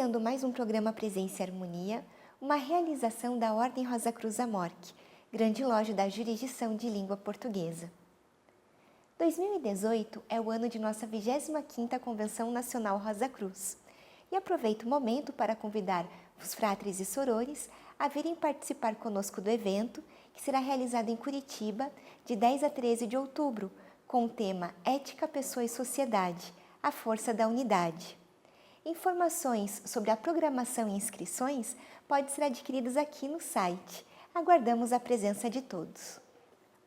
iniciando mais um programa Presença e Harmonia, uma realização da Ordem Rosa Cruz Amorque, grande loja da jurisdição de língua portuguesa. 2018 é o ano de nossa 25ª Convenção Nacional Rosa Cruz e aproveito o momento para convidar os fratres e sorores a virem participar conosco do evento que será realizado em Curitiba de 10 a 13 de outubro com o tema Ética, Pessoa e Sociedade, a Força da Unidade. Informações sobre a programação e inscrições podem ser adquiridas aqui no site. Aguardamos a presença de todos.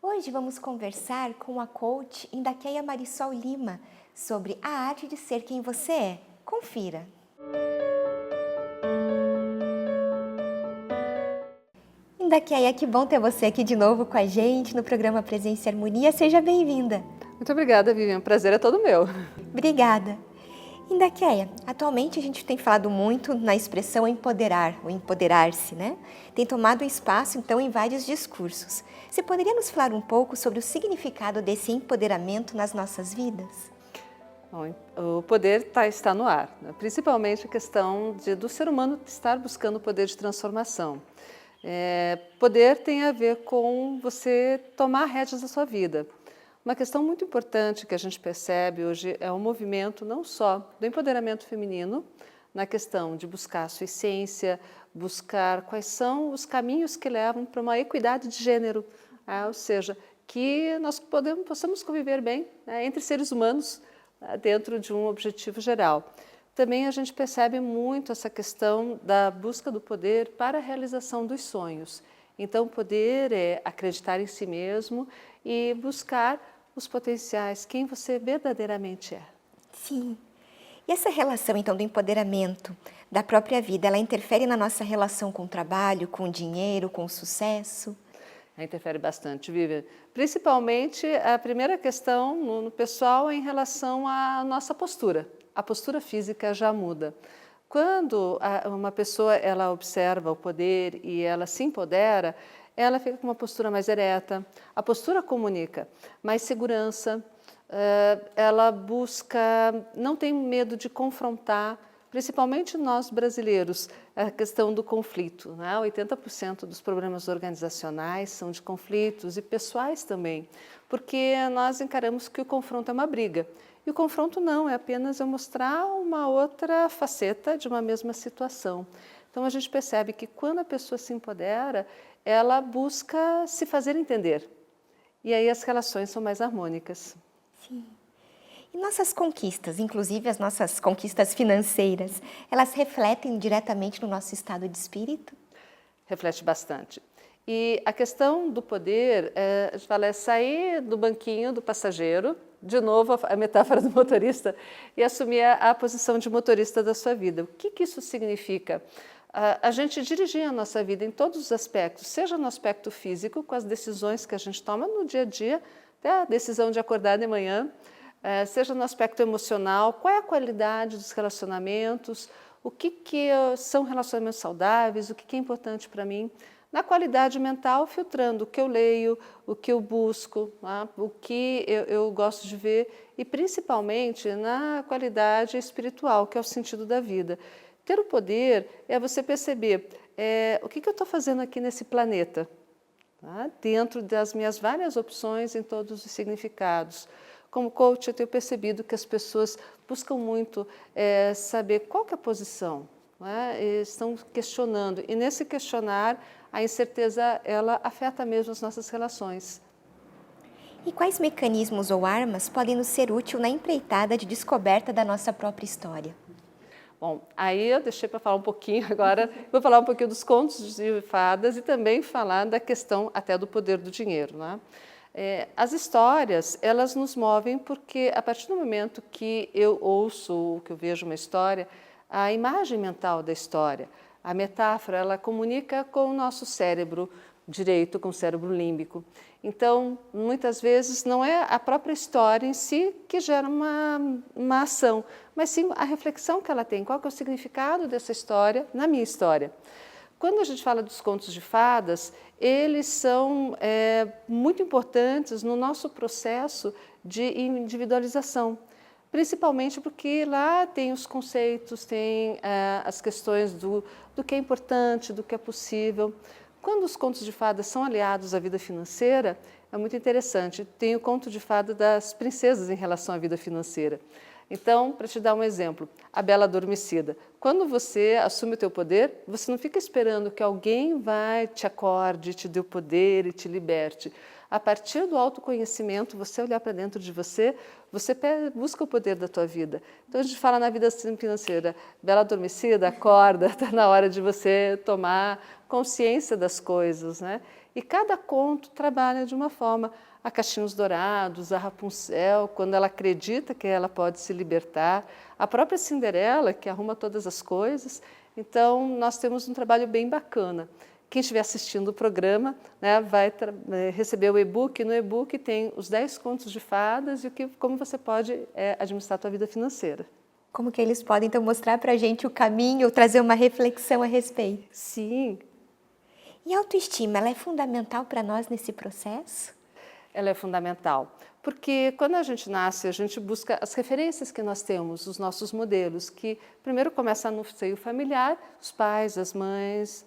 Hoje vamos conversar com a coach Indaqueia Marisol Lima sobre a arte de ser quem você é. Confira! Indaqueia, que bom ter você aqui de novo com a gente no programa Presença e Harmonia. Seja bem-vinda! Muito obrigada, Vivian. O prazer é todo meu. Obrigada! Indaqueia, atualmente a gente tem falado muito na expressão empoderar, ou empoderar-se, né? Tem tomado espaço, então, em vários discursos. Você poderia nos falar um pouco sobre o significado desse empoderamento nas nossas vidas? Bom, o poder está no ar, né? Principalmente a questão do ser humano estar buscando o poder de transformação. Poder tem a ver com você tomar rédeas da sua vida. Uma questão muito importante que a gente percebe hoje é o movimento não só do empoderamento feminino, na questão de buscar a sua essência, buscar quais são os caminhos que levam para uma equidade de gênero, ou seja, que nós possamos conviver bem, né, entre seres humanos dentro de um objetivo geral. Também a gente percebe muito essa questão da busca do poder para a realização dos sonhos. Então, o poder é acreditar em si mesmo e buscar os potenciais, quem você verdadeiramente é. Sim. E essa relação, então, do empoderamento da própria vida, ela interfere na nossa relação com o trabalho, com o dinheiro, com o sucesso? Ela interfere bastante, Vivian. Principalmente, a primeira questão no pessoal é em relação à nossa postura. A postura física já muda. Quando uma pessoa ela observa o poder e ela se empodera, ela fica com uma postura mais ereta, a postura comunica mais segurança, ela busca, não tem medo de confrontar, principalmente nós brasileiros, a questão do conflito, né? 80% dos problemas organizacionais são de conflitos e pessoais também, porque nós encaramos que o confronto é uma briga. E o confronto não, é apenas eu mostrar uma outra faceta de uma mesma situação. Então a gente percebe que quando a pessoa se empodera, ela busca se fazer entender. E aí as relações são mais harmônicas. Sim. E nossas conquistas, inclusive as nossas conquistas financeiras, elas refletem diretamente no nosso estado de espírito? Reflete bastante. E a questão do poder, a gente fala, é sair do banquinho do passageiro, de novo a metáfora do motorista, e assumir a posição de motorista da sua vida. O que isso significa? A gente dirigir a nossa vida em todos os aspectos, seja no aspecto físico, com as decisões que a gente toma no dia a dia, até a decisão de acordar de manhã, seja no aspecto emocional, qual é a qualidade dos relacionamentos, o que são relacionamentos saudáveis, o que é importante para mim. Na qualidade mental, filtrando o que eu leio, o que eu busco, o que eu gosto de ver e principalmente na qualidade espiritual, que é o sentido da vida. Ter o poder é você perceber o que eu estou fazendo aqui nesse planeta, tá? Dentro das minhas várias opções em todos os significados. Como coach, eu tenho percebido que as pessoas buscam muito saber qual que é a posição, né? Estão questionando e nesse questionar a incerteza ela afeta mesmo as nossas relações. E quais mecanismos ou armas podem nos ser úteis na empreitada de descoberta da nossa própria história? Bom, aí eu deixei para falar um pouquinho agora, vou falar um pouquinho dos contos de fadas e também falar da questão até do poder do dinheiro, né? As histórias, elas nos movem porque a partir do momento que eu ouço, que eu vejo uma história, a imagem mental da história, a metáfora, ela comunica com o nosso cérebro direito, com o cérebro límbico. Então, muitas vezes, não é a própria história em si que gera uma ação, mas sim a reflexão que ela tem, qual que é o significado dessa história na minha história. Quando a gente fala dos contos de fadas, eles são muito importantes no nosso processo de individualização. principalmente porque lá tem os conceitos, tem as questões do que é importante, do que é possível. Quando os contos de fadas são aliados à vida financeira, é muito interessante. Tem o conto de fada das princesas em relação à vida financeira. Então, para te dar um exemplo, a Bela Adormecida. Quando você assume o teu poder, você não fica esperando que alguém vai te acorde, te dê o poder e te liberte. A partir do autoconhecimento, você olhar para dentro de você, você busca o poder da tua vida. Então, a gente fala na vida financeira, Bela Adormecida, acorda, está na hora de você tomar consciência das coisas, né? E cada conto trabalha de uma forma. A Caixinhos Dourados, a Rapunzel, quando ela acredita que ela pode se libertar, a própria Cinderela, que arruma todas as coisas. Então, nós temos um trabalho bem bacana. Quem estiver assistindo o programa, né, vai receber o e-book. No e-book tem os 10 contos de fadas e como você pode administrar a sua vida financeira. Como que eles podem, então, mostrar para a gente o caminho, ou trazer uma reflexão a respeito? Sim. E a autoestima, ela é fundamental para nós nesse processo? Ela é fundamental, porque quando a gente nasce, a gente busca as referências que nós temos, os nossos modelos, que primeiro começa no seio familiar, os pais, as mães,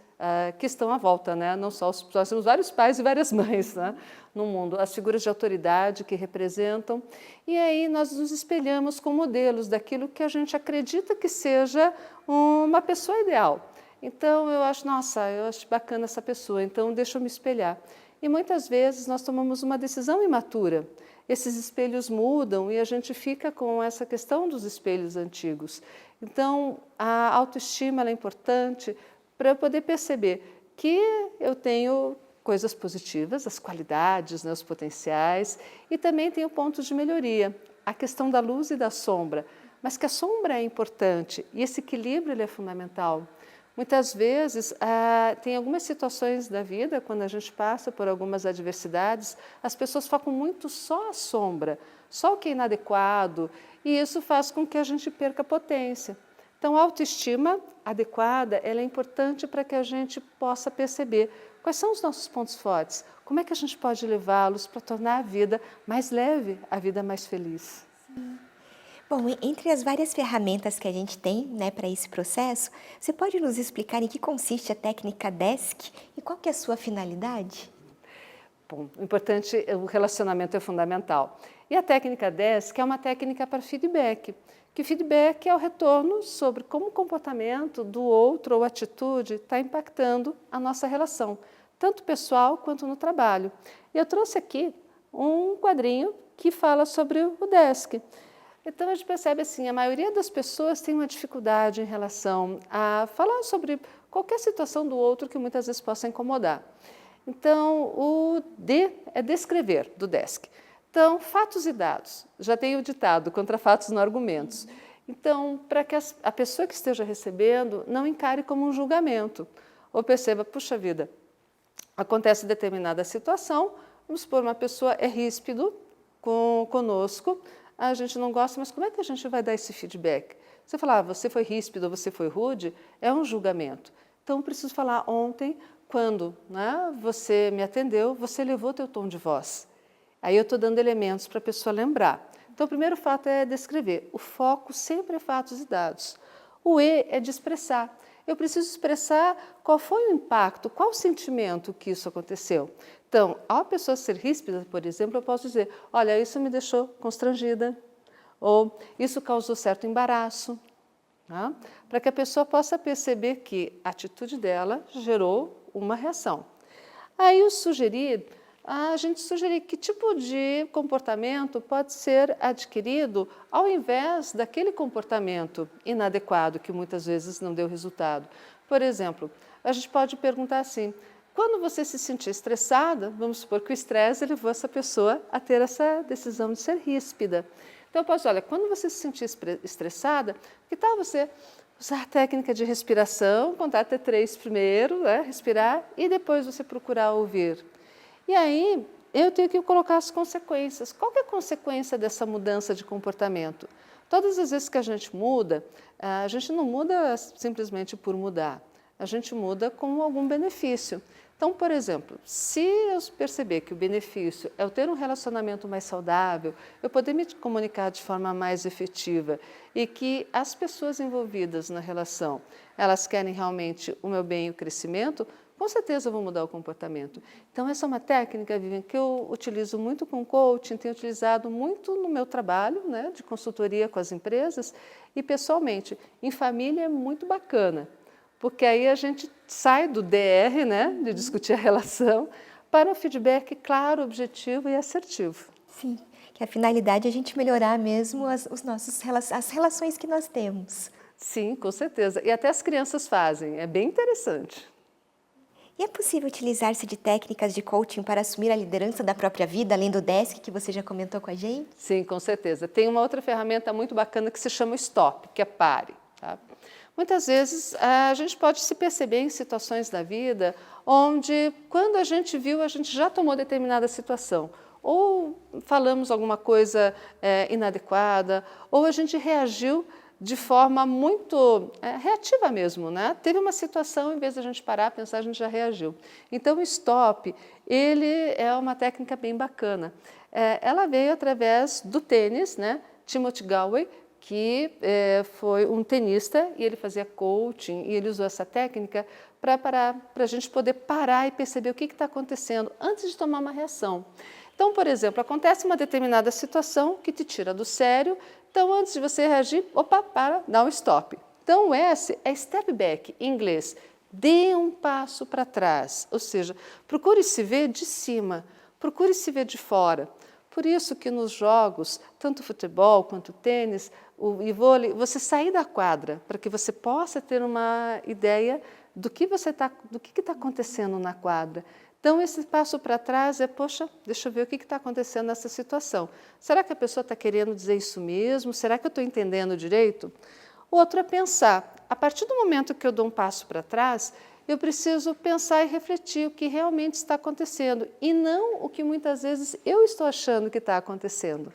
que estão à volta, né? Não só nós temos vários pais e várias mães, né, no mundo, as figuras de autoridade que representam, e aí nós nos espelhamos com modelos daquilo que a gente acredita que seja uma pessoa ideal. Então eu acho, nossa, eu acho bacana essa pessoa, então deixa eu me espelhar. E muitas vezes nós tomamos uma decisão imatura. Esses espelhos mudam e a gente fica com essa questão dos espelhos antigos. Então, a autoestima é importante para eu poder perceber que eu tenho coisas positivas, as qualidades, né, os potenciais, e também tenho pontos de melhoria. A questão da luz e da sombra, mas que a sombra é importante e esse equilíbrio ele é fundamental. Muitas vezes, tem algumas situações da vida, quando a gente passa por algumas adversidades, as pessoas focam muito só a sombra, só o que é inadequado, e isso faz com que a gente perca potência. Então, a autoestima adequada ela é importante para que a gente possa perceber quais são os nossos pontos fortes, como é que a gente pode levá-los para tornar a vida mais leve, a vida mais feliz. Sim. Bom, entre as várias ferramentas que a gente tem, né, para esse processo, você pode nos explicar em que consiste a técnica DESC e qual que é a sua finalidade? Bom, o importante, o relacionamento é fundamental. E a técnica DESC é uma técnica para feedback, que feedback é o retorno sobre como o comportamento do outro ou atitude está impactando a nossa relação, tanto pessoal quanto no trabalho. E eu trouxe aqui um quadrinho que fala sobre o DESC. Então, a gente percebe assim, a maioria das pessoas tem uma dificuldade em relação a falar sobre qualquer situação do outro que muitas vezes possa incomodar. Então, o D é descrever, do DESC. Então, fatos e dados. Já tem o ditado, contra fatos não argumentos. Então, para que a pessoa que esteja recebendo não encare como um julgamento, ou perceba, puxa vida, acontece determinada situação, vamos supor, uma pessoa é ríspido conosco, a gente não gosta, mas como é que a gente vai dar esse feedback? Você falar, você foi ríspido, você foi rude, é um julgamento. Então, eu preciso falar ontem, quando, né, você me atendeu, você elevou teu tom de voz. Aí eu estou dando elementos para a pessoa lembrar. Então, o primeiro fato é descrever. O foco sempre é fatos e dados. O E é de expressar. Eu preciso expressar qual foi o impacto, qual o sentimento que isso aconteceu. Então, ao pessoa ser ríspida, por exemplo, eu posso dizer, olha, isso me deixou constrangida, ou isso causou certo embaraço, né? Para que a pessoa possa perceber que a atitude dela gerou uma reação. Aí eu sugeri, a gente sugerir que tipo de comportamento pode ser adquirido ao invés daquele comportamento inadequado que muitas vezes não deu resultado. Por exemplo, a gente pode perguntar assim, quando você se sentir estressada, vamos supor que o estresse levou essa pessoa a ter essa decisão de ser ríspida. Então, eu posso dizer, olha, quando você se sentir estressada, que tal você usar a técnica de respiração, contar até 3 primeiro, né, respirar, e depois você procurar ouvir. E aí, eu tenho que colocar as consequências. Qual que é a consequência dessa mudança de comportamento? Todas as vezes que a gente muda, a gente não muda simplesmente por mudar. A gente muda com algum benefício. Então, por exemplo, se eu perceber que o benefício é eu ter um relacionamento mais saudável, eu poder me comunicar de forma mais efetiva e que as pessoas envolvidas na relação, elas querem realmente o meu bem e o crescimento, com certeza eu vou mudar o comportamento. Então, essa é uma técnica, Vivian, que eu utilizo muito com coaching, tenho utilizado muito no meu trabalho, né, de consultoria com as empresas e pessoalmente. Em família é muito bacana, porque aí a gente sai do DR, né, de discutir a relação, para um feedback claro, objetivo e assertivo. Sim, que a finalidade é a gente melhorar mesmo as relações que nós temos. Sim, com certeza. E até as crianças fazem, é bem interessante. E é possível utilizar-se de técnicas de coaching para assumir a liderança da própria vida, além do desk que você já comentou com a gente? Sim, com certeza. Tem uma outra ferramenta muito bacana que se chama stop, que é pare. Tá? Muitas vezes a gente pode se perceber em situações da vida onde, quando a gente viu, a gente já tomou determinada situação. Ou falamos alguma coisa inadequada, ou a gente reagiu de forma muito reativa mesmo, né? Teve uma situação, em vez de a gente parar, pensar, a gente já reagiu. Então, o stop, ele é uma técnica bem bacana. Ela veio através do tênis, né? Timothy Galway, que foi um tenista e ele fazia coaching e ele usou essa técnica para a gente poder parar e perceber o que está acontecendo antes de tomar uma reação. Então, por exemplo, acontece uma determinada situação que te tira do sério, então antes de você reagir, opa, para, dá um stop. Então, o S é step back, em inglês, dê um passo para trás, ou seja, procure se ver de cima, procure se ver de fora. Por isso que nos jogos, tanto futebol quanto tênis e vôlei, você sair da quadra para que você possa ter uma ideia do que está acontecendo na quadra. Então, esse passo para trás é, poxa, deixa eu ver o que está acontecendo nessa situação. Será que a pessoa está querendo dizer isso mesmo? Será que eu estou entendendo direito? O outro é pensar. A partir do momento que eu dou um passo para trás, eu preciso pensar e refletir o que realmente está acontecendo e não o que muitas vezes eu estou achando que está acontecendo.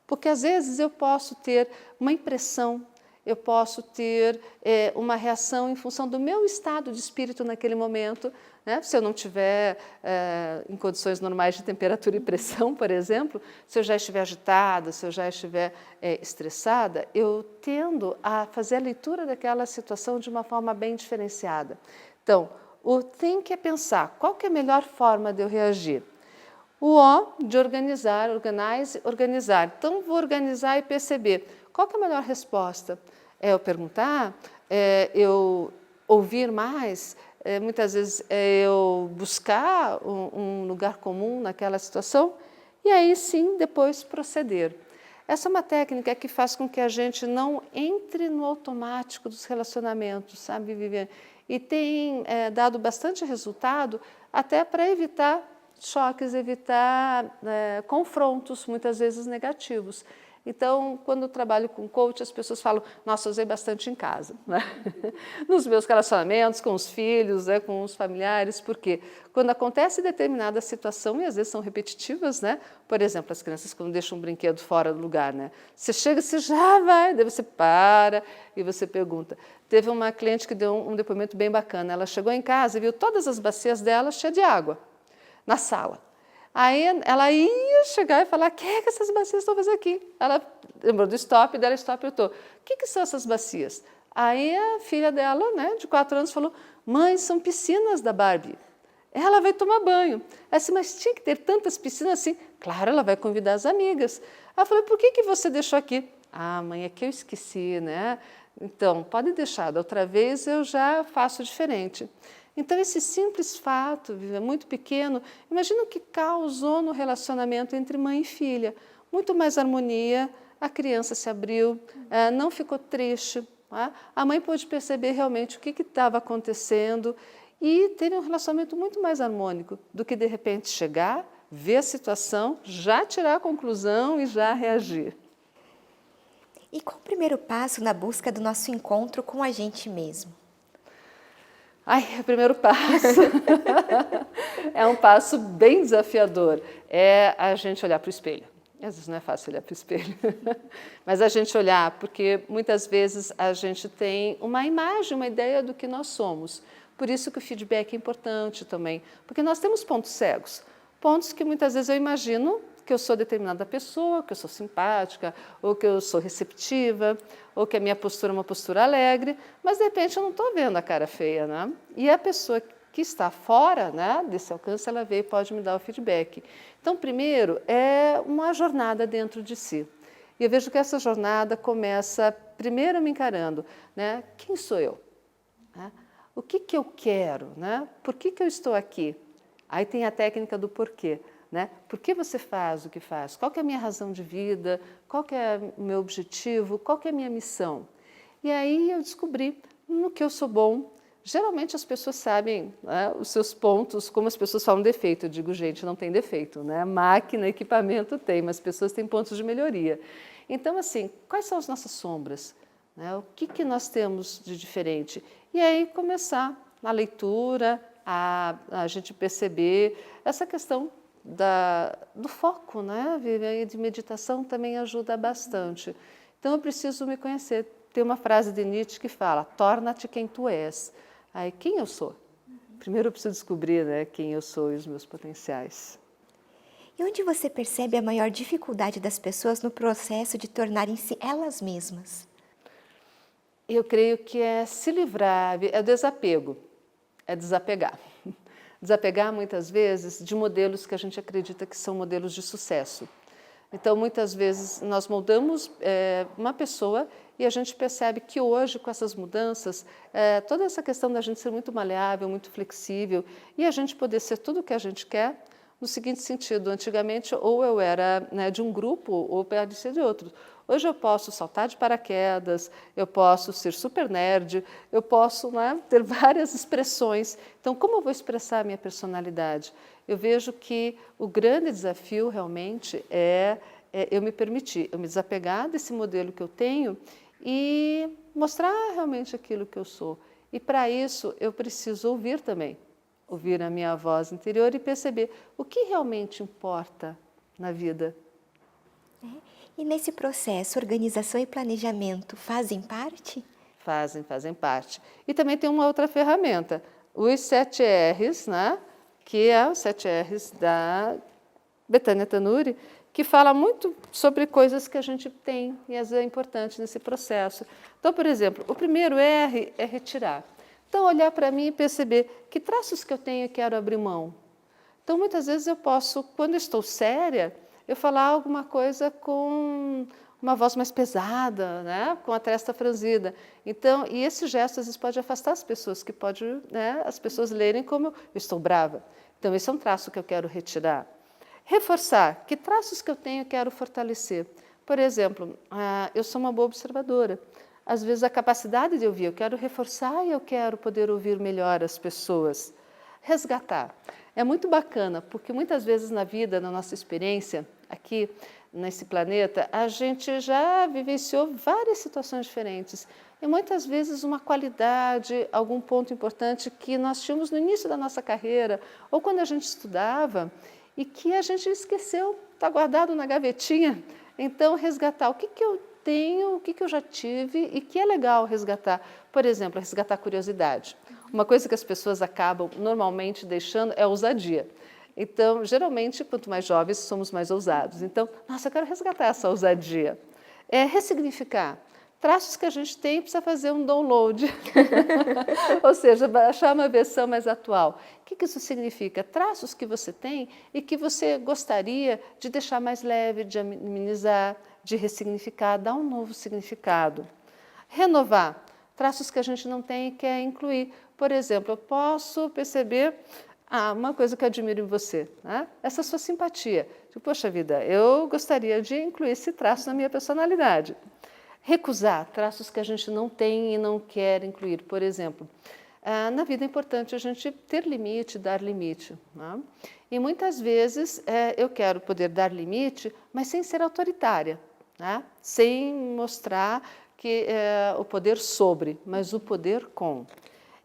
Porque às vezes eu posso ter uma impressão, eu posso ter uma reação em função do meu estado de espírito naquele momento, né? Se eu não estiver em condições normais de temperatura e pressão, por exemplo, se eu já estiver agitada, se eu já estiver estressada, eu tendo a fazer a leitura daquela situação de uma forma bem diferenciada. Então, o think é pensar, qual que é a melhor forma de eu reagir? O O de organizar, organize, organizar. Então, vou organizar e perceber qual que é a melhor resposta. É eu perguntar? É eu ouvir mais? Muitas vezes é eu buscar um lugar comum naquela situação? E aí sim, depois proceder. Essa é uma técnica que faz com que a gente não entre no automático dos relacionamentos, sabe, Viviane? E tem dado bastante resultado até para evitar choques, evitar confrontos, muitas vezes negativos. Então, quando eu trabalho com coach, as pessoas falam, nossa, eu usei bastante em casa, né? Nos meus relacionamentos, com os filhos, com os familiares, porque quando acontece determinada situação, e às vezes são repetitivas, né? Por exemplo, as crianças quando deixam um brinquedo fora do lugar, né? Você chega, você já vai, daí você para e você pergunta. Teve uma cliente que deu um depoimento bem bacana, ela chegou em casa e viu todas as bacias dela cheias de água na sala. Aí ela ia chegar e falar, o que é que essas bacias estão fazendo aqui? Ela lembrou do stop, dela stop, eu estou. O que são essas bacias? Aí a filha dela, né, de 4 anos, falou, mãe, são piscinas da Barbie. Ela vai tomar banho. Assim, mas tinha que ter tantas piscinas assim? Claro, ela vai convidar as amigas. Ela falou, por que você deixou aqui? Ah, mãe, é que eu esqueci, né? Então, pode deixar, da outra vez eu já faço diferente. Então, esse simples fato, muito pequeno, imagina o que causou no relacionamento entre mãe e filha. Muito mais harmonia, a criança se abriu, não ficou triste. Tá? A mãe pôde perceber realmente o que estava acontecendo e teve um relacionamento muito mais harmônico do que, de repente, chegar, ver a situação, já tirar a conclusão e já reagir. E qual o primeiro passo na busca do nosso encontro com a gente mesmo? O primeiro passo é um passo bem desafiador, é a gente olhar para o espelho. Às vezes não é fácil olhar para o espelho, mas a gente olhar, porque muitas vezes a gente tem uma imagem, uma ideia do que nós somos. Por isso que o feedback é importante também, porque nós temos pontos cegos, pontos que muitas vezes eu imagino que eu sou determinada pessoa, que eu sou simpática, ou que eu sou receptiva, ou que a minha postura é uma postura alegre, mas de repente eu não estou vendo a cara feia, né? E a pessoa que está fora, né, desse alcance, ela vê e pode me dar o feedback. Então, primeiro, é uma jornada dentro de si. E eu vejo que essa jornada começa primeiro me encarando, né? Quem sou eu? Né? O que eu quero? Né? Por que eu estou aqui? Aí tem a técnica do porquê. Né? Por que você faz o que faz? Qual que é a minha razão de vida? Qual que é o meu objetivo? Qual que é a minha missão? E aí eu descobri no que eu sou bom. Geralmente as pessoas sabem, né, os seus pontos, como as pessoas falam defeito. Eu digo, gente, não tem defeito, né? Máquina, equipamento tem, mas as pessoas têm pontos de melhoria. Então, assim, quais são as nossas sombras? Né? O que nós temos de diferente? E aí começar na leitura, a gente perceber essa questão do foco, né? De meditação também ajuda bastante. Então, eu preciso me conhecer. Tem uma frase de Nietzsche que fala, torna-te quem tu és. Aí, quem eu sou? Primeiro eu preciso descobrir, né, quem eu sou e os meus potenciais. E onde você percebe a maior dificuldade das pessoas no processo de tornarem-se elas mesmas? Eu creio que é se livrar, é o desapego, é desapegar. Desapegar, muitas vezes, de modelos que a gente acredita que são modelos de sucesso. Então, muitas vezes, nós moldamos uma pessoa e a gente percebe que hoje, com essas mudanças, toda essa questão da gente ser muito maleável, muito flexível e a gente poder ser tudo o que a gente quer, no seguinte sentido, antigamente ou eu era, né, de um grupo ou parecia de outro. Hoje eu posso saltar de paraquedas, eu posso ser super nerd, eu posso, né, ter várias expressões. Então, como eu vou expressar a minha personalidade? Eu vejo que o grande desafio realmente é eu me permitir, eu me desapegar desse modelo que eu tenho e mostrar realmente aquilo que eu sou. E para isso eu preciso ouvir também, ouvir a minha voz interior e perceber o que realmente importa na vida. E nesse processo, organização e planejamento fazem parte? Fazem parte. E também tem uma outra ferramenta, os 7 R's, né? Que é os 7 R's da Bethânia Tanuri, que fala muito sobre coisas que a gente tem e às vezes é importante nesse processo. Então, por exemplo, o primeiro R é retirar. Então, olhar para mim e perceber que traços que eu tenho eu quero abrir mão. Então, muitas vezes eu posso, quando eu estou séria, eu falar alguma coisa com uma voz mais pesada, né? Com a testa franzida. Então, e esse gesto às vezes pode afastar as pessoas, que pode, né, as pessoas lerem como eu estou brava. Então, esse é um traço que eu quero retirar. Reforçar, que traços que eu tenho eu quero fortalecer. Por exemplo, eu sou uma boa observadora. Às vezes a capacidade de ouvir, eu quero reforçar e eu quero poder ouvir melhor as pessoas. Resgatar. É muito bacana, porque muitas vezes na vida, na nossa experiência, aqui nesse planeta, a gente já vivenciou várias situações diferentes. E muitas vezes uma qualidade, algum ponto importante que nós tínhamos no início da nossa carreira, ou quando a gente estudava, e que a gente esqueceu, está guardado na gavetinha. Então, resgatar o que eu tenho, o que eu já tive e que é legal resgatar. Por exemplo, resgatar a curiosidade. Uma coisa que as pessoas acabam normalmente deixando é a ousadia. Então, geralmente, quanto mais jovens, somos mais ousados. Então, nossa, eu quero resgatar essa ousadia. Ressignificar. Traços que a gente tem, precisa fazer um download. Ou seja, baixar uma versão mais atual. O que isso significa? Traços que você tem e que você gostaria de deixar mais leve, de amenizar, de ressignificar, dar um novo significado. Renovar. Traços que a gente não tem e quer incluir. Por exemplo, eu posso perceber uma coisa que eu admiro em você, né? Essa sua simpatia. Tipo, poxa vida, eu gostaria de incluir esse traço na minha personalidade. Recusar traços que a gente não tem e não quer incluir. Por exemplo, na vida é importante a gente ter limite, dar limite. Né? E muitas vezes eu quero poder dar limite, mas sem ser autoritária, né? Sem mostrar que o poder sobre, mas o poder com.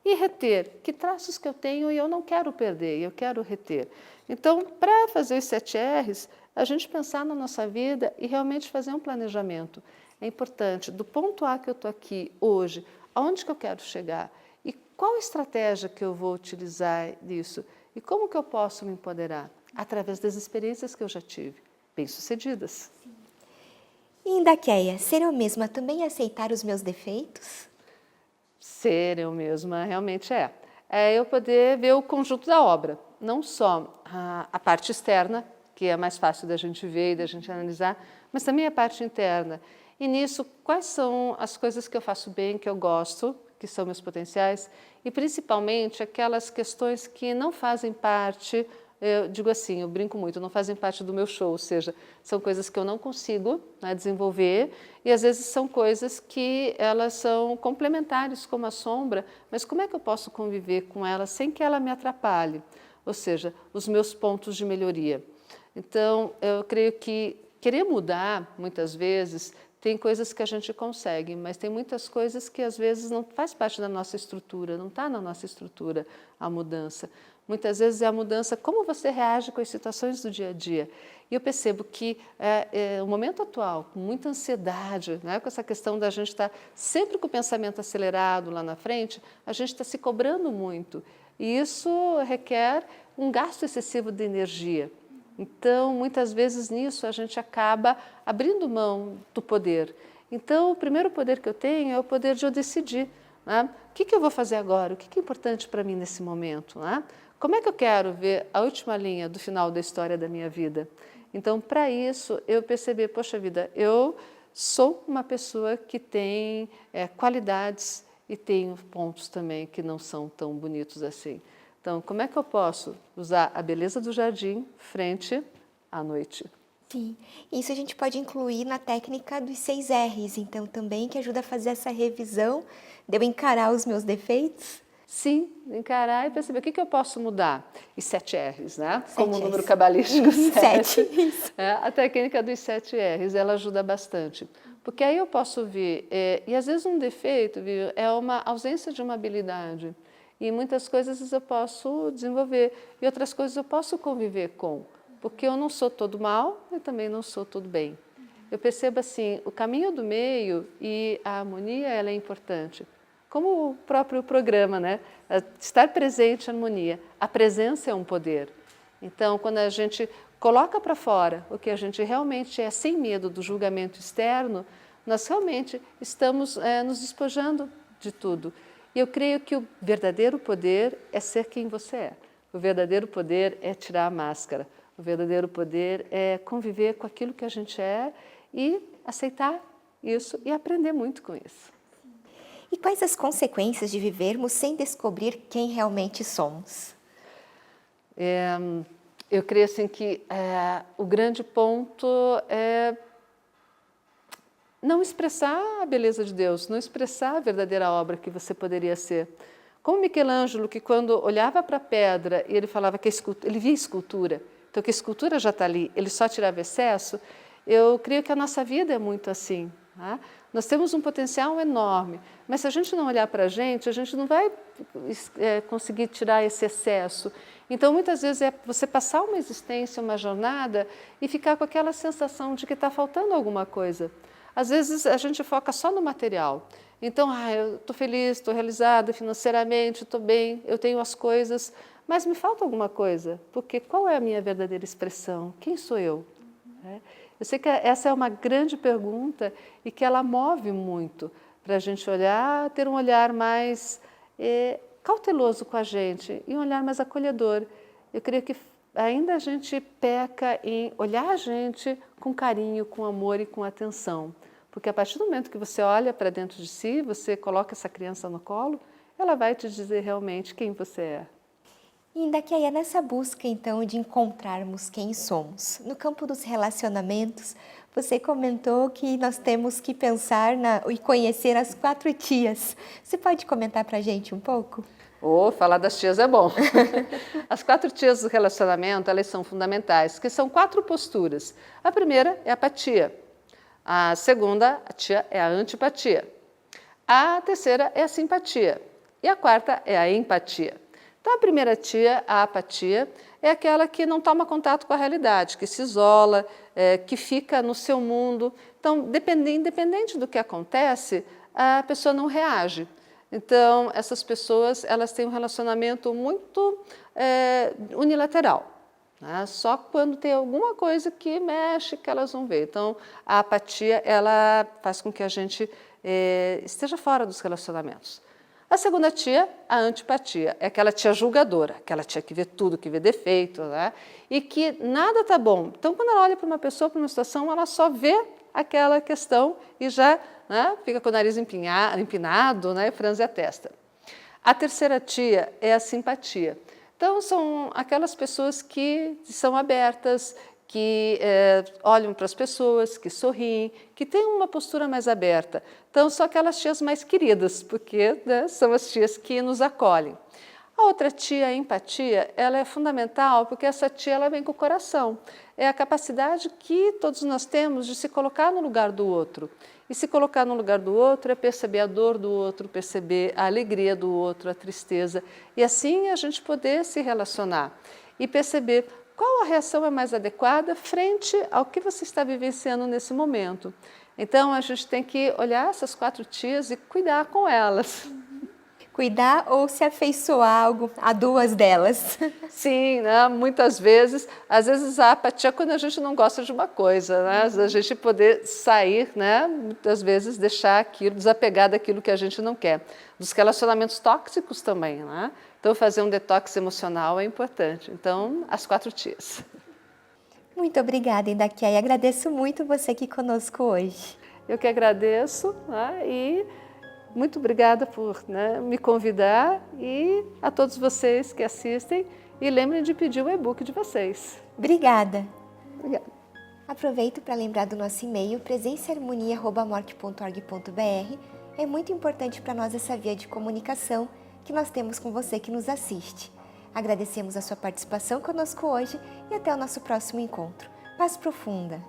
E reter, que traços que eu tenho e eu não quero perder, eu quero reter. Então, para fazer os 7 R's, a gente pensar na nossa vida e realmente fazer um planejamento. É importante, do ponto A que eu estou aqui hoje, aonde que eu quero chegar? E qual estratégia que eu vou utilizar disso? E como que eu posso me empoderar? Através das experiências que eu já tive, bem-sucedidas. E Indaqueia, ser eu mesma também aceitar os meus defeitos? Ser eu mesma realmente é. É eu poder ver o conjunto da obra, não só a parte externa, que é mais fácil da gente ver e da gente analisar, mas também a parte interna. E nisso, quais são as coisas que eu faço bem, que eu gosto, que são meus potenciais, e principalmente aquelas questões que não fazem parte, eu digo assim, eu brinco muito, não fazem parte do meu show, ou seja, são coisas que eu não consigo, né, desenvolver, e às vezes são coisas que elas são complementares como a sombra, mas como é que eu posso conviver com elas sem que ela me atrapalhe? Ou seja, os meus pontos de melhoria. Então, eu creio que querer mudar, muitas vezes, tem coisas que a gente consegue, mas tem muitas coisas que às vezes não faz parte da nossa estrutura, não está na nossa estrutura a mudança. Muitas vezes é a mudança, como você reage com as situações do dia a dia. E eu percebo que o momento atual, com muita ansiedade, né, com essa questão da gente estar sempre com o pensamento acelerado lá na frente, a gente está se cobrando muito. E isso requer um gasto excessivo de energia. Então, muitas vezes nisso a gente acaba abrindo mão do poder. Então, o primeiro poder que eu tenho é o poder de eu decidir, né? O que eu vou fazer agora? O que é importante para mim nesse momento? Né? Como é que eu quero ver a última linha do final da história da minha vida? Então, para isso, eu percebi, poxa vida, eu sou uma pessoa que tem qualidades e tenho pontos também que não são tão bonitos assim. Então, como é que eu posso usar a beleza do jardim frente à noite? Sim, isso a gente pode incluir na técnica dos 6 R's, então também que ajuda a fazer essa revisão de eu encarar os meus defeitos. Sim, encarar e perceber o que eu posso mudar. E 7 R's, né? 7 Como o número R's. cabalístico 7. 7. A técnica dos 7 R's, ela ajuda bastante. Porque aí eu posso ver, e às vezes um defeito, viu, é uma ausência de uma habilidade. E muitas coisas eu posso desenvolver e outras coisas eu posso conviver com, porque eu não sou todo mal e também não sou todo bem. Eu percebo assim, o caminho do meio e a harmonia ela é importante. Como o próprio programa, né? Estar presente em harmonia. A presença é um poder. Então, quando a gente coloca para fora o que a gente realmente é, sem medo do julgamento externo, nós realmente estamos nos despojando de tudo. E eu creio que o verdadeiro poder é ser quem você é. O verdadeiro poder é tirar a máscara. O verdadeiro poder é conviver com aquilo que a gente é e aceitar isso e aprender muito com isso. E quais as consequências de vivermos sem descobrir quem realmente somos? Eu creio assim que o grande ponto é não expressar a beleza de Deus, não expressar a verdadeira obra que você poderia ser. Como Michelangelo, que quando olhava para a pedra e ele falava que ele via escultura, então que a escultura já está ali, ele só tirava excesso, eu creio que a nossa vida é muito assim. Né? Nós temos um potencial enorme, mas se a gente não olhar para a gente não vai conseguir tirar esse excesso. Então, muitas vezes é você passar uma existência, uma jornada e ficar com aquela sensação de que está faltando alguma coisa. Às vezes a gente foca só no material. Então, eu estou feliz, estou realizada financeiramente, estou bem, eu tenho as coisas, mas me falta alguma coisa, porque qual é a minha verdadeira expressão? Quem sou eu? Eu sei que essa é uma grande pergunta e que ela move muito para a gente olhar, ter um olhar mais cauteloso com a gente e um olhar mais acolhedor. Eu creio que ainda a gente peca em olhar a gente com carinho, com amor e com atenção. Porque a partir do momento que você olha para dentro de si, você coloca essa criança no colo, ela vai te dizer realmente quem você é. E ainda que aí é nessa busca, então, de encontrarmos quem somos. No campo dos relacionamentos, você comentou que nós temos que pensar e conhecer as 4 tias. Você pode comentar para a gente um pouco? Falar das tias é bom. As 4 tias do relacionamento, elas são fundamentais, que são 4 posturas. A primeira é a apatia. A segunda, a tia, é a antipatia. A terceira é a simpatia. E a quarta é a empatia. Então, a primeira tia, a apatia, é aquela que não toma contato com a realidade, que se isola, que fica no seu mundo. Então, independente do que acontece, a pessoa não reage. Então, essas pessoas, elas têm um relacionamento muito unilateral. Né? Só quando tem alguma coisa que mexe que elas vão ver. Então, a apatia, ela faz com que a gente esteja fora dos relacionamentos. A segunda tia, a antipatia, é aquela tia julgadora, aquela tia que vê tudo, que vê defeito, né? E que nada está bom. Então, quando ela olha para uma pessoa, para uma situação, ela só vê aquela questão e já, né, fica com o nariz empinado, né, e franze a testa. A terceira tia é a simpatia. Então, são aquelas pessoas que são abertas, que olham para as pessoas, que sorriem, que têm uma postura mais aberta. Então, são aquelas tias mais queridas, porque, né, são as tias que nos acolhem. A outra tia, a empatia, ela é fundamental porque essa tia ela vem com o coração. É a capacidade que todos nós temos de se colocar no lugar do outro. E se colocar no lugar do outro é perceber a dor do outro, perceber a alegria do outro, a tristeza. E assim a gente poder se relacionar e perceber qual a reação é mais adequada frente ao que você está vivenciando nesse momento. Então, a gente tem que olhar essas 4 tias e cuidar com elas. Cuidar ou se afeiçoar a 2 delas. Sim, né? Muitas vezes, às vezes a apatia é quando a gente não gosta de uma coisa, né? A gente poder sair, né? Muitas vezes deixar aquilo, desapegar daquilo que a gente não quer. Dos relacionamentos tóxicos também, né? Então, fazer um detox emocional é importante. Então, as 4 tias. Muito obrigada, Indaquia, e agradeço muito você aqui conosco hoje. Eu que agradeço, né? E muito obrigada por, né, me convidar e a todos vocês que assistem. E lembrem de pedir o e-book de vocês. Obrigada. Obrigada. Aproveito para lembrar do nosso e-mail presenceharmonia@morte.org.br. É muito importante para nós essa via de comunicação que nós temos com você que nos assiste. Agradecemos a sua participação conosco hoje e até o nosso próximo encontro. Paz profunda!